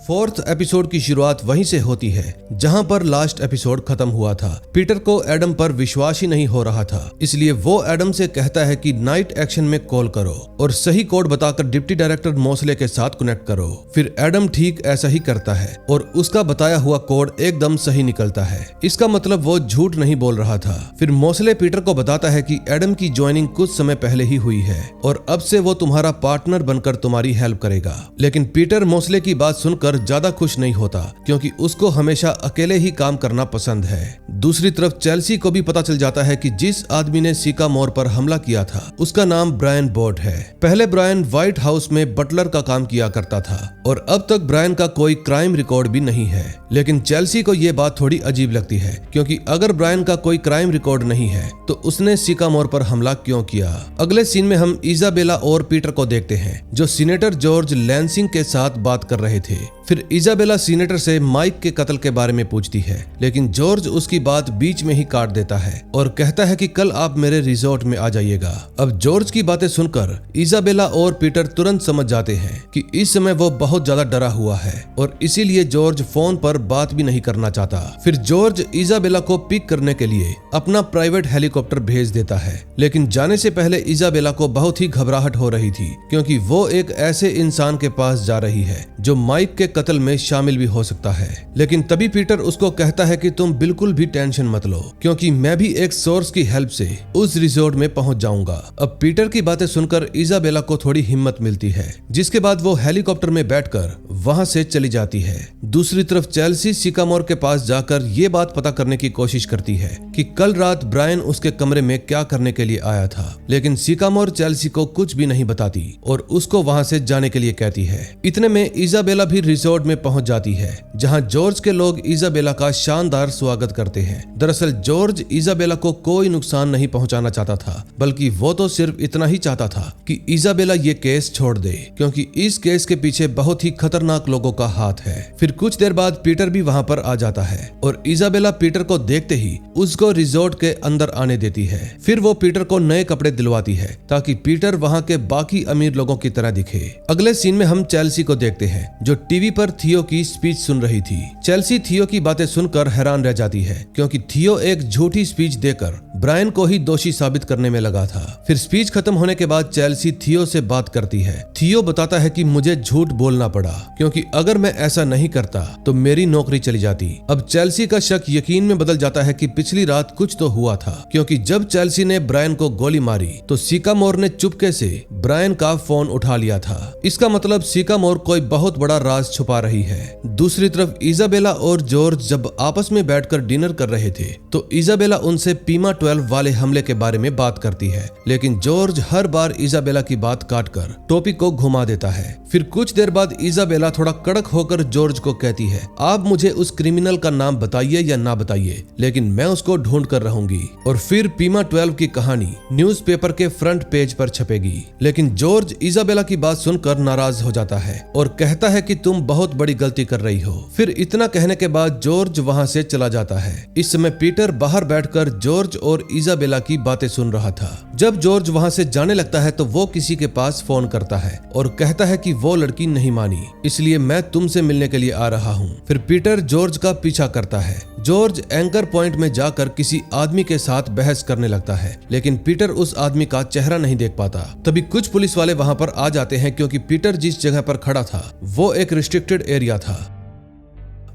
फोर्थ एपिसोड की शुरुआत वहीं से होती है जहां पर लास्ट एपिसोड खत्म हुआ था। पीटर को एडम पर विश्वास ही नहीं हो रहा था, इसलिए वो एडम से कहता है कि नाइट एक्शन में कॉल करो और सही कोड बताकर डिप्टी डायरेक्टर मोसले के साथ कनेक्ट करो। फिर एडम ठीक ऐसा ही करता है और उसका बताया हुआ कोड एकदम सही निकलता है। इसका मतलब वो झूठ नहीं बोल रहा था। फिर मोसले पीटर को बताता है कि एडम की ज्वाइनिंग कुछ समय पहले ही हुई है और अब से वो तुम्हारा पार्टनर बनकर तुम्हारी हेल्प करेगा। लेकिन पीटर मोसले की बात सुनकर ज्यादा खुश नहीं होता, क्योंकि उसको हमेशा अकेले ही काम करना पसंद है। दूसरी तरफ चेल्सी को भी पता चल जाता है कि जिस आदमी ने सिकामोर पर हमला किया था उसका नाम ब्रायन बोर्ड है। पहले ब्रायन व्हाइट हाउस में बटलर का काम किया करता था और अब तक ब्रायन का कोई क्राइम रिकॉर्ड भी नहीं है। लेकिन चेल्सी को ये बात थोड़ी अजीब लगती है, क्योंकि अगर ब्रायन का कोई क्राइम रिकॉर्ड नहीं है तो उसने सिकामोर पर हमला क्यों किया। अगले सीन में हम इजाबेला और पीटर को देखते हैं जो सीनेटर जॉर्ज लैंसिंग के साथ बात कर रहे थे। फिर इजाबेला सीनेटर से माइक के कत्ल के बारे में पूछती है, लेकिन जॉर्ज उसकी बात बीच में ही काट देता है और कहता है कि कल आप मेरे रिजॉर्ट में आ जाइएगा। अब जॉर्ज की बातें सुनकर इजाबेला और पीटर तुरंत समझ जाते हैं कि इस समय वो बहुत ज्यादा डरा हुआ है और इसीलिए जॉर्ज फोन पर बात भी नहीं करना चाहता। फिर जॉर्ज इजाबेला को पिक करने के लिए अपना प्राइवेट हेलीकॉप्टर भेज देता है, लेकिन जाने से पहले इजाबेला को बहुत ही घबराहट हो रही थी, क्योंकि वो एक ऐसे इंसान के पास जा रही है जो माइक के कत्ल में शामिल भी हो सकता है। लेकिन तभी पीटर उसको कहता है कि तुम बिल्कुल भी टेंशन मत लो, क्योंकि मैं भी एक सोर्स की हेल्प से उस रिजॉर्ट में पहुंच जाऊंगा। अब पीटर की बातें सुनकर इजाबेला को थोड़ी हिम्मत मिलती है, जिसके बाद वो हेलीकॉप्टर में बैठकर वहां से चली जाती है। दूसरी तरफ चेल्सी सिकामोर के पास जाकर ये बात पता करने की कोशिश करती है कि कल रात ब्रायन उसके कमरे में क्या करने के लिए आया था, लेकिन सिकामोर चेल्सी को कुछ भी नहीं बताती और उसको वहां से जाने के लिए कहती है। इतने में इजाबेला भी रिजॉर्ट में पहुंच जाती है, जहां जॉर्ज के लोग इजाबेला का शानदार स्वागत करते हैं। दरअसल जॉर्ज इजाबेला को कोई नुकसान नहीं पहुंचाना चाहता था, बल्कि वो तो सिर्फ इतना ही चाहता था कि इजाबेला ये केस छोड़ दे, क्योंकि इस केस के पीछे बहुत ही खतरनाक लोगों का हाथ है। फिर कुछ देर बाद पीटर भी वहां पर आ जाता है और इजाबेला पीटर को देखते ही उसको रिजॉर्ट के अंदर आने देती है। फिर वो पीटर को नए कपड़े दिलवाती है ताकि पीटर वहां के बाकी अमीर लोगों की तरह दिखे। अगले सीन में हम चेल्सी को देखते हैं जो टीवी पर थियो की स्पीच सुन रही थी। चेल्सी थियो की बातें सुनकर हैरान रह जाती है, क्योंकि थियो एक झूठी स्पीच देकर ब्रायन को ही दोषी साबित करने में लगा था। फिर स्पीच खत्म होने के बाद चेल्सी थियो से बात करती है। थियो बताता है कि मुझे झूठ बोलना पड़ा, क्योंकि अगर मैं ऐसा नहीं करता तो मेरी नौकरी चली जाती। अब चेल्सी का शक यकीन में बदल जाता है कि पिछली रात कुछ तो हुआ था, क्योंकि जब चेल्सी ने ब्रायन को गोली मारी तो सिकामोर ने चुपके से ब्रायन का फोन उठा लिया था। इसका मतलब सिकामोर कोई बहुत बड़ा राज छुपा रही है। दूसरी तरफ इजाबेला और जॉर्ज जब आपस में बैठकर डिनर कर रहे थे तो इजाबेला उनसे पीमा 12 वाले हमले के बारे में बात करती है, लेकिन जॉर्ज हर बार इजाबेला की बात काटकर टॉपिक को घुमा देता है। फिर कुछ देर बाद इजाबेला थोड़ा कड़क होकर जॉर्ज को कहती है, आप मुझे उस क्रिमिनल का नाम बताइए या ना बताइए, लेकिन मैं उसको ढूंढ कर रहूंगी। और फिर पीमा 12 की कहानी न्यूज़पेपर के फ्रंट पेज पर छपेगी। लेकिन जॉर्ज इजाबेला की बात सुनकर नाराज हो जाता है और कहता है कि तुम बहुत बड़ी गलती कर रही हो। फिर इतना कहने के बाद जॉर्ज वहां से चला जाता है। इस समय पीटर बाहर बैठकर जॉर्ज और इजाबेला की बातें सुन रहा था। जब जॉर्ज वहां से जाने लगता है तो वो किसी के पास फोन करता है और कहता है कि वो लड़की नहीं मानी, इसलिए मैं तुमसे मिलने के लिए आ रहा हूँ। फिर पीटर जॉर्ज का पीछा करता है। जॉर्ज एंकर पॉइंट में जाकर किसी आदमी के साथ बहस करने लगता है, लेकिन पीटर उस आदमी का चेहरा नहीं देख पाता। तभी कुछ पुलिस वाले वहां पर आ जाते हैं, क्योंकि पीटर जिस जगह पर खड़ा था वो एक रिस्ट्रिक्टेड एरिया था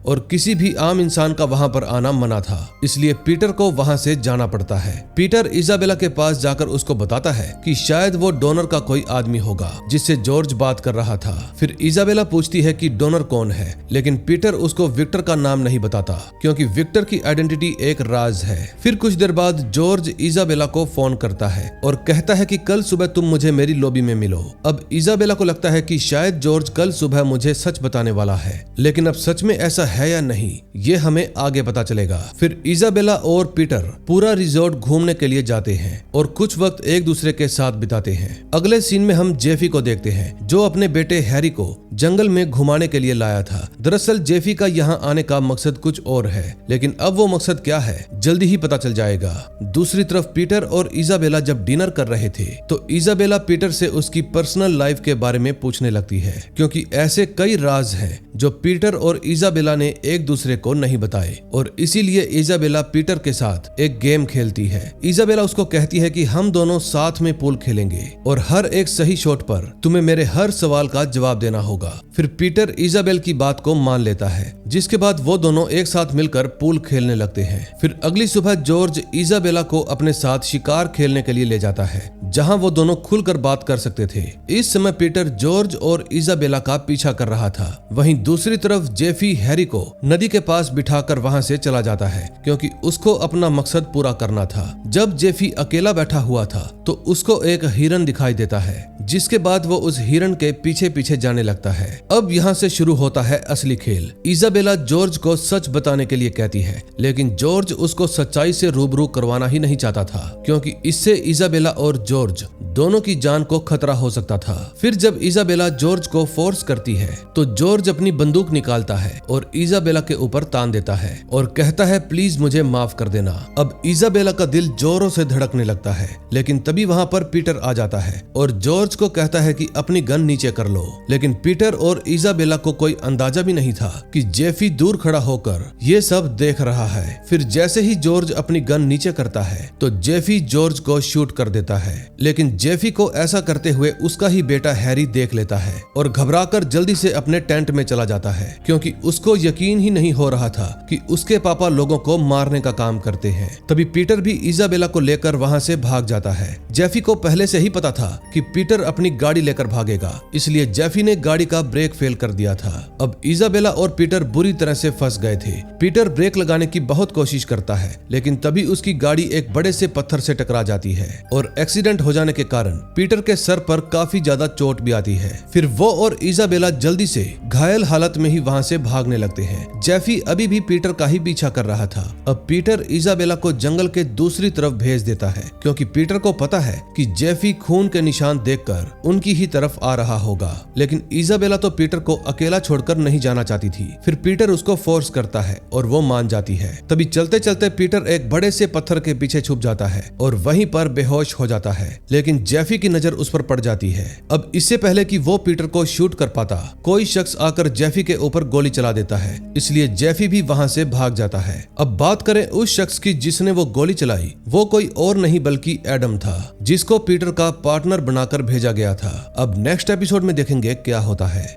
और किसी भी आम इंसान का वहां पर आना मना था, इसलिए पीटर को वहां से जाना पड़ता है। पीटर इजाबेला के पास जाकर उसको बताता है कि शायद वो डोनर का कोई आदमी होगा जिससे जॉर्ज बात कर रहा था। फिर इजाबेला पूछती है कि डोनर कौन है, लेकिन पीटर उसको विक्टर का नाम नहीं बताता, क्योंकि विक्टर की आइडेंटिटी एक राज है। फिर कुछ देर बाद जॉर्ज इजाबेला को फोन करता है और कहता है कि कल सुबह तुम मुझे मेरी लॉबी में मिलो। अब इजाबेला को लगता है कि शायद जॉर्ज कल सुबह मुझे सच बताने वाला है, लेकिन अब सच में ऐसा है या नहीं ये हमें आगे पता चलेगा। फिर इजाबेला और पीटर पूरा रिजॉर्ट घूमने के लिए जाते हैं और कुछ वक्त एक दूसरे के साथ बिताते हैं। अगले सीन में हम जेफी को देखते हैं जो अपने बेटे हैरी को जंगल में घुमाने के लिए लाया था। दरअसल जेफी का यहाँ आने का मकसद कुछ और है, लेकिन अब वो मकसद क्या है जल्दी ही पता चल जाएगा। दूसरी तरफ पीटर और इजाबेला जब डिनर कर रहे थे तो इजाबेला पीटर से उसकी पर्सनल लाइफ के बारे में पूछने लगती है, क्योंकि ऐसे कई राज हैं जो पीटर और इजाबेला ने एक दूसरे को नहीं बताए, और इसीलिए इजाबेला पीटर के साथ एक गेम खेलती है। इजाबेला उसको कहती है कि हम दोनों साथ में पूल खेलेंगे और हर एक सही शॉट पर तुम्हें मेरे हर सवाल का जवाब देना होगा। फिर पीटर इजाबेल की बात को मान लेता है, जिसके बाद वो दोनों एक साथ मिलकर पूल खेलने लगते हैं। फिर अगली सुबह जॉर्ज इजाबेला को अपने साथ शिकार खेलने के लिए ले जाता है, जहां वो दोनों खुलकर बात कर सकते थे। इस समय पीटर जॉर्ज और इजाबेला का पीछा कर रहा था। वहीं दूसरी तरफ जेफी हैरी को नदी के पास बिठाकर वहां से चला जाता है, क्योंकि उसको अपना मकसद पूरा करना था। जब जेफी अकेला बैठा हुआ था तो उसको एक हिरन दिखाई देता है, जिसके बाद वो उस हिरन के पीछे पीछे जाने लगता है। अब यहाँ से शुरू होता है असली खेल। इजाबेला जॉर्ज को सच बताने के लिए कहती है, लेकिन जॉर्ज उसको सच्चाई से रूबरू करवाना ही नहीं चाहता था, क्योंकि इससे इजाबेला और जॉर्ज दोनों की जान को खतरा हो सकता था। फिर जब इजाबेला जॉर्ज को फोर्स करती है तो जॉर्ज अपनी बंदूक निकालता है और इजाबेला के ऊपर तान देता है और कहता है, प्लीज मुझे माफ कर देना। अब इजाबेला का दिल जोरों से धड़कने लगता है, लेकिन तभी वहां पर पीटर आ जाता है और जॉर्ज को कहता है कि अपनी गन नीचे कर लो। लेकिन पीटर और इजाबेला को कोई अंदाजा भी नहीं था कि जेफी दूर खड़ा होकर ये सब देख रहा है। फिर जैसे ही जॉर्ज अपनी गन नीचे करता है तो जेफी जॉर्ज को शूट कर देता है, लेकिन जेफी को ऐसा करते हुए उसका ही बेटा हैरी देख लेता है और घबराकर जल्दी से अपने टेंट में चला जाता है, क्योंकि उसको यकीन ही नहीं हो रहा था कि उसके पापा लोगों को मारने का काम करते हैं। तभी पीटर भी इजाबेला को लेकर वहां से भाग जाता है। जेफी को पहले से ही पता था कि पीटर अपनी गाड़ी लेकर भागेगा, इसलिए जेफी ने गाड़ी का ब्रेक फेल कर दिया था। अब इजाबेला और पीटर बुरी तरह से फंस गए थे। पीटर ब्रेक लगाने की बहुत कोशिश करता है, लेकिन तभी उसकी गाड़ी एक बड़े से पत्थर से टकरा जाती है और एक्सीडेंट हो जाने के कारण पीटर के सर पर काफी ज्यादा चोट भी आती है। फिर वो और इजाबेला जल्दी से घायल हालत में ही वहां से भागने लगते हैं। जेफी अभी भी पीटर का ही पीछा कर रहा था। अब पीटर इजाबेला को जंगल के दूसरी तरफ भेज देता है, क्योंकि पीटर को पता है कि जेफी खून के निशान देखकर उनकी ही तरफ आ रहा होगा। लेकिन इजाबेला तो पीटर को अकेला छोड़कर नहीं जाना चाहती थी। फिर पीटर उसको फोर्स करता है और वो मान जाती है। तभी चलते चलते पीटर एक बड़े से पत्थर के पीछे छुप जाता है और वहीं पर बेहोश हो जाता है, लेकिन जेफी की नजर उस पर पड़ जाती है। अब इससे पहले कि वो पीटर को शूट कर पाता, कोई शख्स आकर जेफी के ऊपर गोली चला देता है, इसलिए जेफी भी वहां से भाग जाता है। अब बात करें उस शख्स की जिसने वो गोली चलाई, वो कोई और नहीं बल्कि एडम था, जिसको पीटर का पार्टनर बनाकर भेजा गया था। अब नेक्स्ट एपिसोड में देखेंगे क्या होता है।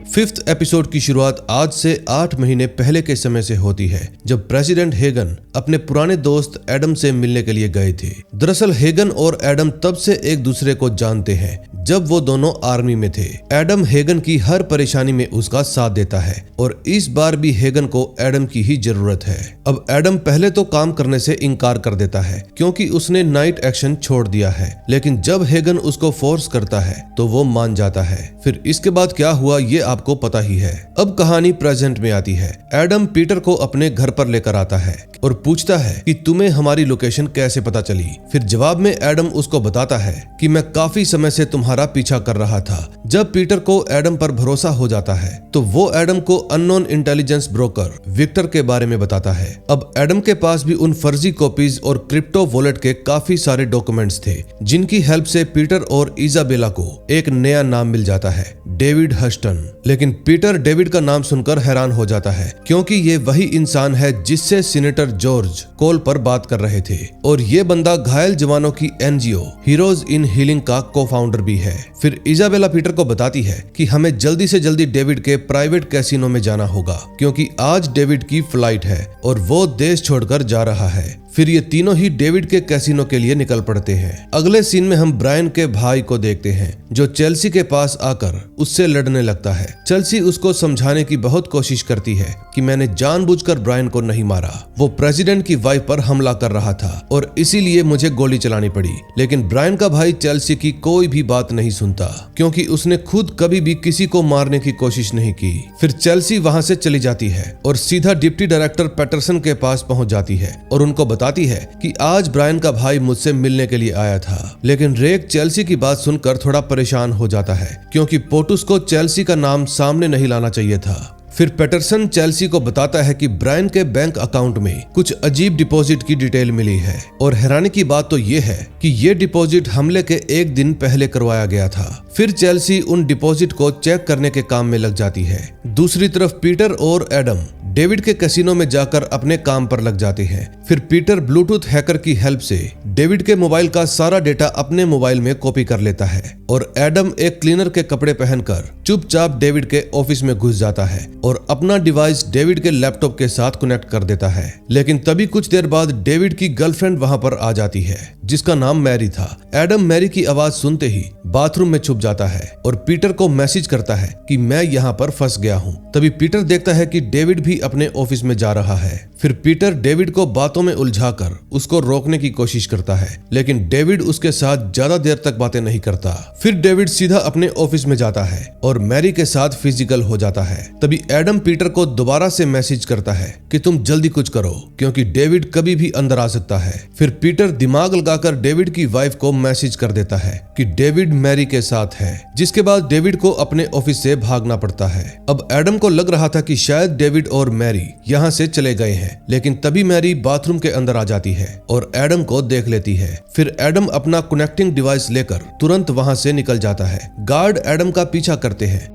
5th एपिसोड की शुरुआत आज से 8 महीने पहले के समय से होती है, जब प्रेसिडेंट हेगन अपने पुराने दोस्त एडम से मिलने के लिए गए थे। दरअसल हेगन और एडम तब से एक दूसरे को जानते हैं जब वो दोनों आर्मी में थे। एडम हेगन की हर परेशानी में उसका साथ देता है और इस बार भी हेगन को एडम की ही जरूरत है। अब एडम पहले तो काम करने से इनकार कर देता है, क्योंकि उसने नाइट एक्शन छोड़ दिया है, लेकिन जब हेगन उसको फोर्स करता है तो वो मान जाता है। फिर इसके बाद क्या हुआ ये आपको पता ही है। अब कहानी प्रेजेंट में आती है। एडम पीटर को अपने घर पर लेकर आता है और पूछता है कि तुम्हें हमारी लोकेशन कैसे पता चली। फिर जवाब में एडम उसको बताता है कि मैं काफी समय से तुम्हारा पीछा कर रहा था। जब पीटर को एडम पर भरोसा हो जाता है तो वो एडम को अननोन इंटेलिजेंस ब्रोकर विक्टर के बारे में बताता है। अब एडम के पास भी उन फर्जी कॉपीज और क्रिप्टो वॉलेट के काफी सारे डॉक्यूमेंट्स थे, जिनकी हेल्प से पीटर और इजाबेला को एक नया नाम मिल जाता है, डेविड हस्टन। लेकिन पीटर डेविड का नाम सुनकर हैरान हो जाता है, क्योंकि ये वही इंसान है जिससे सीनेटर जॉर्ज कॉल पर बात कर रहे थे, और ये बंदा घायल जवानों की एनजीओ हीरोज इन हीलिंग का को-फाउंडर भी है। फिर इजाबेला पीटर को बताती है कि हमें जल्दी से जल्दी डेविड के प्राइवेट कैसीनो में जाना होगा, क्योंकि आज डेविड की फ्लाइट है और वो देश छोड़कर जा रहा है। फिर ये तीनों ही डेविड के कैसीनो के लिए निकल पड़ते हैं। अगले सीन में हम ब्रायन के भाई को देखते हैं, जो चेल्सी के पास आकर उससे लड़ने लगता है। चेल्सी उसको समझाने की बहुत कोशिश करती है कि मैंने जानबूझकर ब्रायन को नहीं मारा, वो प्रेसिडेंट की वाइफ पर हमला कर रहा था और इसीलिए मुझे गोली चलानी पड़ी। लेकिन ब्रायन का भाई चेल्सी की कोई भी बात नहीं सुनता, क्योंकि उसने खुद कभी भी किसी को मारने की कोशिश नहीं की। फिर चेल्सी वहां से चली जाती है और सीधा डिप्टी डायरेक्टर पैटरसन के पास पहुंच जाती है और उनको बताती है कि आज ब्रायन का भाई मुझसे मिलने के लिए आया था। लेकिन रेक चेल्सी की बात सुनकर थोड़ा परेशान हो जाता है, क्योंकि पोटुस को चेल्सी का नाम सामने नहीं लाना चाहिए था। फिर पैटरसन चेल्सी को बताता है कि ब्रायन के बैंक अकाउंट में कुछ अजीब डिपॉजिट की डिटेल मिली है, और हैरानी की बात तो ये है कि ये डिपॉजिट हमले के एक दिन पहले करवाया गया था। फिर चेल्सी उन डिपॉजिट को चेक करने के काम में लग जाती है। दूसरी तरफ पीटर और एडम डेविड के कैसीनो में जाकर अपने काम पर लग जाते हैं। फिर पीटर ब्लूटूथ हैकर की हेल्प से डेविड के मोबाइल का सारा डेटा अपने मोबाइल में कॉपी कर लेता है और एडम एक क्लीनर के कपड़े पहनकर चुपचाप डेविड के ऑफिस में घुस जाता है और अपना डिवाइस डेविड के लैपटॉप के साथ कनेक्ट कर देता है। लेकिन तभी कुछ देर बाद डेविड की गर्लफ्रेंड वहां पर आ जाती है जिसका नाम मैरी था। एडम मैरी की आवाज सुनते ही बाथरूम में छुप जाता है और पीटर को मैसेज करता है कि मैं यहाँ पर फंस गया हूँ। तभी पीटर देखता है कि डेविड भी अपने ऑफिस में जा रहा है। फिर पीटर डेविड को बातों में उलझाकर उसको रोकने की कोशिश करता है, लेकिन डेविड उसके साथ ज्यादा देर तक बातें नहीं करता। फिर डेविड सीधा अपने ऑफिस में जाता है और मैरी के साथ फिजिकल हो जाता है। तभी एडम पीटर को दोबारा से मैसेज करता है कि तुम जल्दी कुछ करो क्योंकि डेविड कभी भी अंदर आ सकता है। फिर पीटर दिमाग लगाकर डेविड की वाइफ को मैसेज कर देता है कि डेविड मैरी के साथ है, जिसके बाद डेविड को अपने ऑफिस से भागना पड़ता है। अब एडम को लग रहा था कि शायद डेविड और मैरी यहाँ से चले गए हैं, लेकिन तभी मैरी बाथरूम के अंदर आ जाती है और एडम को देख लेती है। फिर एडम अपना कनेक्टिंग डिवाइस लेकर तुरंत वहां से निकल जाता है। गार्ड एडम का पीछा करते हैं,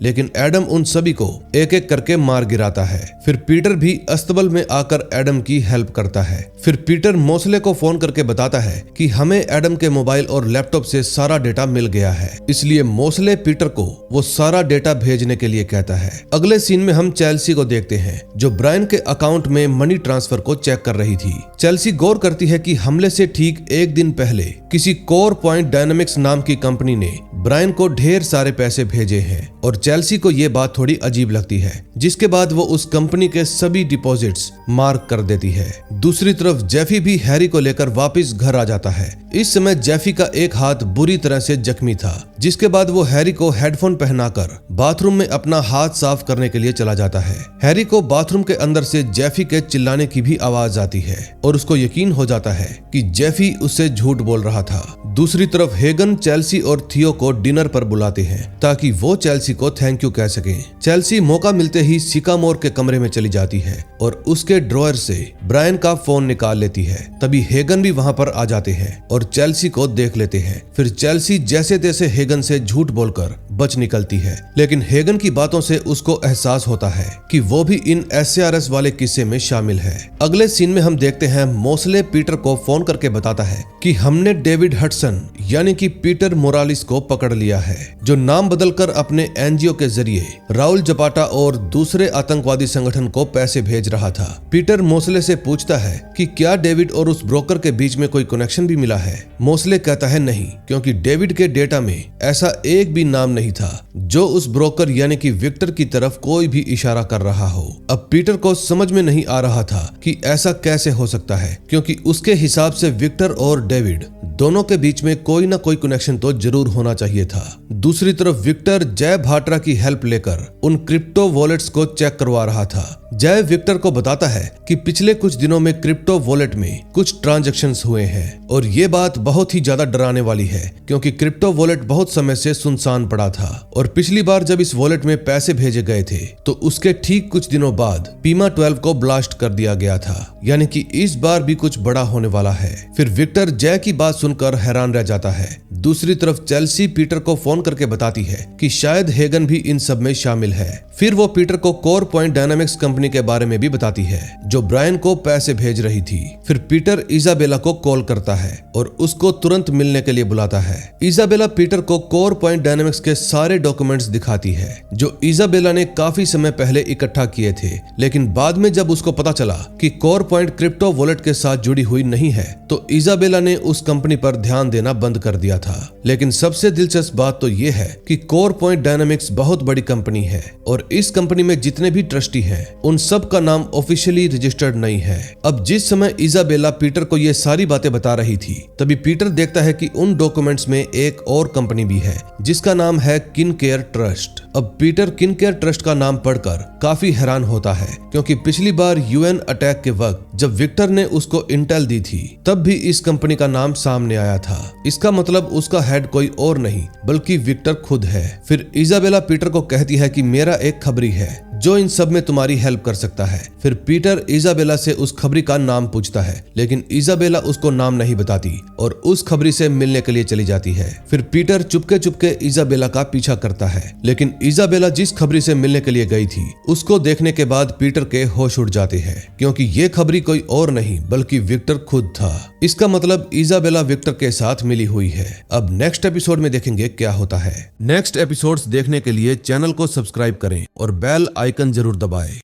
लेकिन एडम उन सभी को एक एक करके मार गिराता है। फिर पीटर भी अस्तबल में आकर एडम की हेल्प करता है। फिर पीटर मोसले को फोन करके बताता है कि हमें एडम के मोबाइल और लैपटॉप से सारा डेटा मिल गया है, इसलिए मोसले पीटर को वो सारा डेटा भेजने के लिए कहता है। अगले सीन में हम चेल्सी को देखते हैं जो ब्रायन के अकाउंट में मनी ट्रांसफर को चेक कर रही थी। चेल्सी गौर करती है कि हमले से ठीक एक दिन पहले किसी कोर पॉइंट डायनामिक्स नाम की कंपनी ने ब्रायन को ढेर सारे पैसे भेजे हैं और चेल्सी को ये बात थोड़ी अजीब लगती है, जिसके बाद वो उस कंपनी के सभी डिपॉजिट्स मार्क कर देती है। दूसरी तरफ जेफी भी हैरी को लेकर वापस घर आ जाता है। इस समय जेफी का एक हाथ बुरी तरह से जख्मी था, जिसके बाद वो हैरी को हेडफोन पहनाकर बाथरूम में अपना हाथ साफ करने के लिए चला जाता है। हैरी को बाथरूम के अंदर से जेफी के चिल्लाने की भी आवाज आती है और उसको यकीन हो जाता है कि जेफी उससे झूठ बोल रहा था। दूसरी तरफ हेगन चेल्सी और थियो को डिनर पर बुलाते हैं ताकि वो चेल्सी को थैंक यू कह सके। चेल्सी मौका मिलते ही सिकामोर के कमरे में चली जाती है और उसके ड्रॉयर से ब्रायन का फोन निकाल लेती है। तभी हेगन भी वहां पर आ जाते हैं और चेल्सी को देख लेते हैं। फिर चेल्सी जैसे तैसे हेगन से झूठ बोलकर बच निकलती है, लेकिन हेगन की बातों से उसको एहसास होता है कि वो भी इन SARS वाले किस्से में शामिल है। अगले सीन में हम देखते हैं मोसले पीटर को फोन करके बताता है कि हमने डेविड हडसन यानी कि पीटर मोरालिस को पकड़ लिया है, जो नाम बदलकर अपने NGO के जरिए राउल जपाटा और दूसरे आतंकवादी संगठन को पैसे भेज रहा था। पीटर मोसले से पूछता है कि क्या डेविड और उस ब्रोकर के बीच में कोई कनेक्शन भी मिला है। मोसले कहता है नहीं, क्योंकि डेविड के डेटा में ऐसा एक भी नाम नहीं था जो उस ब्रोकर यानी कि विक्टर की तरफ कोई भी इशारा कर रहा हो। अब पीटर को समझ में नहीं आ रहा था कि ऐसा कैसे हो सकता है, क्योंकि उसके हिसाब से विक्टर और डेविड दोनों के बीच में कोई ना कोई कनेक्शन तो जरूर होना चाहिए था। दूसरी तरफ विक्टर जय भाटरा की हेल्प लेकर उन क्रिप्टो वॉलेट्स को चेक करवा रहा था। जय विक्टर को बताता है कि पिछले कुछ दिनों में क्रिप्टो वॉलेट में कुछ ट्रांजैक्शंस हुए हैं और ये बात बहुत ही ज्यादा डराने वाली है, क्योंकि क्रिप्टो वॉलेट बहुत समय से सुनसान पड़ा था और पिछली बार जब इस वॉलेट में पैसे भेजे गए थे तो उसके ठीक कुछ दिनों बाद पीमा 12 को ब्लास्ट कर दिया गया था, यानी कि इस बार भी कुछ बड़ा होने वाला है। फिर विक्टर जय की बात सुनकर हैरान रह जाता है। दूसरी तरफ चेल्सी पीटर को फोन करके बताती है कि शायद हेगन भी इन सब में शामिल है। फिर वो पीटर को कोर पॉइंट डायनामिक्स कंपनी के बारे में भी बताती है जो ब्रायन को पैसे भेज रही थी। फिर पीटर इजाबेला को कॉल करता है और उसको तुरंत मिलने के लिए बुलाता है। इजाबेला पीटर को कोर पॉइंट डायनामिक्स के सारे डॉक्यूमेंट्स दिखाती है जो इजाबेला ने काफी समय पहले इकट्ठा किए थे, लेकिन बाद में जब उसको पता चला कि कोर पॉइंट क्रिप्टो वॉलेट के साथ जुड़ी हुई नहीं है तो इजाबेला ने उस कंपनी पर ध्यान देना बंद कर दिया था। लेकिन सबसे दिलचस्प बात तो ये है कि कोर पॉइंट डायनामिक्स बहुत बड़ी कंपनी है और इस कंपनी में जितने भी ट्रस्टी हैं उन सब का नाम ऑफिशियली रजिस्टर्ड नहीं है। अब जिस समय इजाबेला पीटर को ये सारी बातें बता रही थी तभी पीटर देखता है कि उन डॉक्यूमेंट्स में एक और कंपनी भी है जिसका नाम है किनकेयर ट्रस्ट। अब पीटर किनकेयर ट्रस्ट का नाम पढ़कर काफी हैरान होता है, क्योंकि पिछली बार यूएन अटैक के वक्त जब विक्टर ने उसको इंटेल दी थी तब भी इस कंपनी का नाम सामने आया था। इसका मतलब उसका हेड कोई और नहीं बल्कि विक्टर खुद है। फिर इजाबेला पीटर को कहती है कि मेरा एक खबरी है जो इन सब में तुम्हारी हेल्प कर सकता है। फिर पीटर इजाबेला से उस खबरी का नाम पूछता है, लेकिन इजाबेला उसको नाम नहीं बताती और उस खबरी से मिलने के लिए चली जाती है। फिर पीटर चुपके चुपके इजाबेला का पीछा करता है, लेकिन इजाबेला जिस खबरी से मिलने के लिए गई थी उसको देखने के बाद पीटर के होश उड़ जाते हैं, क्योंकि ये खबरी कोई और नहीं बल्कि विक्टर खुद था। इसका मतलब इजाबेला विक्टर के साथ मिली हुई है। अब नेक्स्ट एपिसोड में देखेंगे क्या होता है। नेक्स्ट एपिसोड्स देखने के लिए चैनल को सब्सक्राइब करें और बेल आइकन जरूर दबाएं।